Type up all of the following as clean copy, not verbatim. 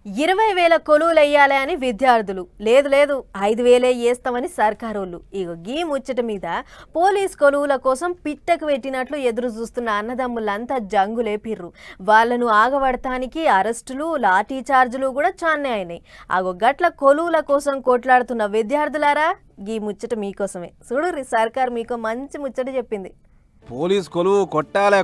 20,000 కొలువులెయ్యాలి అని విద్యార్థులు లేదు లేదు 5,000 వేస్తామని సర్కారోళ్ళు ఇగో గీ ముచ్చట మీద పోలీస్ కొలువుల కోసం పిట్టకు పెట్టినట్లు ఎదురు చూస్తున్న అన్నదమ్ములంతా జంగులేపిర్రు. వాళ్ళను ఆగబడటానికి అరెస్టులు లాఠీ చార్జులు కూడా చానే అయినాయి. అగో గట్ల కొలువుల కోసం కొట్లాడుతున్న విద్యార్థులారా గీ ముచ్చట మీకోసమే చూడుర్రి. సర్కార్ మీకో మంచి ముచ్చట చెప్పింది. పోలీస్ కొలువు కొట్టాలే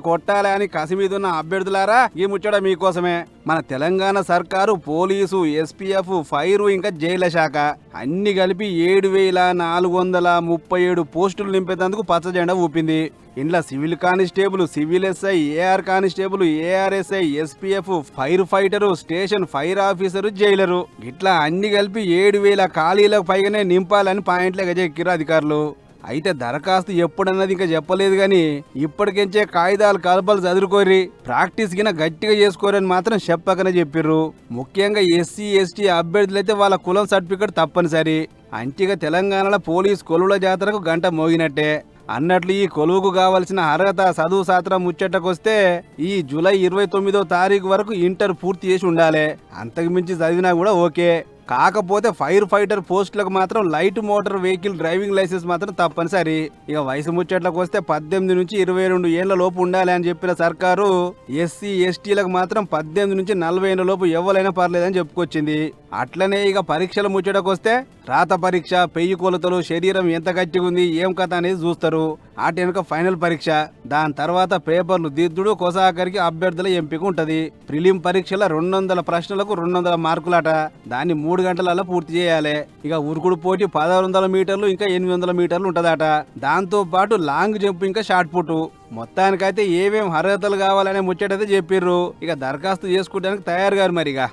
అని కసిమీదున్న అభ్యర్థులారా ఈ ముచ్చట మీకోసమే. మన తెలంగాణ సర్కారు పోలీసు, ఎస్పీఎఫ్, ఫైర్ ఇంకా జైళ్ల శాఖ అన్ని కలిపి 7,437 పోస్టులు నింపేందుకు పచ్చ జెండా ఊపింది. ఇంట్లో civil constable, civil SI, AR constable, ARSI, SPF, fire fighter, station fire officer, jailer ఇట్లా అన్ని కలిపి 7,000 ఖాళీలకు పైగానే నింపాలని పాయింట్లుగా చెక్కిరు అధికారులు. అయితే దరఖాస్తు ఎప్పుడన్నది ఇంకా చెప్పలేదు గాని ఇప్పటికెంచే కాగితాలు కలపలు చదువుకోరి ప్రాక్టీస్ కింద గట్టిగా చేసుకోరని మాత్రం చెప్పకనే చెప్పిర్రు. ముఖ్యంగా ఎస్సీ ఎస్టీ అభ్యర్థులైతే వాళ్ళ కులం సర్టిఫికెట్ తప్పనిసరి. అంటిగా తెలంగాణలో పోలీస్ కొలువుల జాతరకు గంట మోగినట్టే అన్నట్లు ఈ కొలువుకు కావలసిన అర్హత చదువు శాస్త్రం ముచ్చటకొస్తే ఈ జూలై 29వ తారీఖు వరకు ఇంటర్ పూర్తి చేసి ఉండాలి. అంతకు మించి చదివినా కూడా ఓకే. కాకపోతే ఫైర్ ఫైటర్ పోస్టులకు మాత్రం light motor vehicle driving licence మాత్రం తప్పనిసరి. ఇక వయసు ముచ్చట్లకు వస్తే 18 నుంచి 22 ఏళ్ల లోపు ఉండాలి అని చెప్పిన సర్కారు ఎస్సీ ఎస్టీలకు మాత్రం 18 నుంచి 40 ఏళ్ల లోపు ఎవరైనా పర్లేదని చెప్పుకొచ్చింది. అట్లనే ఇక పరీక్షల ముచ్చటకు వస్తే రాత పరీక్ష, పెయ్యి కొలతలు, శరీరం ఎంత గట్టిగా ఉంది, ఏం కథ అనేది చూస్తారు. ఆట వెనుక ఫైనల్ పరీక్ష, దాని తర్వాత పేపర్లు దిద్దుడు, కొసాకరికి అభ్యర్థుల ఎంపిక ఉంటది. ప్రిలిం పరీక్షల 200 ప్రశ్నలకు 200 మార్కులట. దాన్ని 3 గంటలలో పూర్తి చేయాలి. ఇక ఉరుకుడు పోటీ 1600 మీటర్లు ఇంకా 800 మీటర్లు ఉంటదట. దాంతో పాటు లాంగ్ జంప్ ఇంకా షార్ట్ పుట్. మొత్తానికైతే ఏమేం అర్హతలు కావాలనే ముచ్చటైతే చెప్పిర్రు. ఇక దరఖాస్తు చేసుకోవడానికి తయారు గారు మరిగా.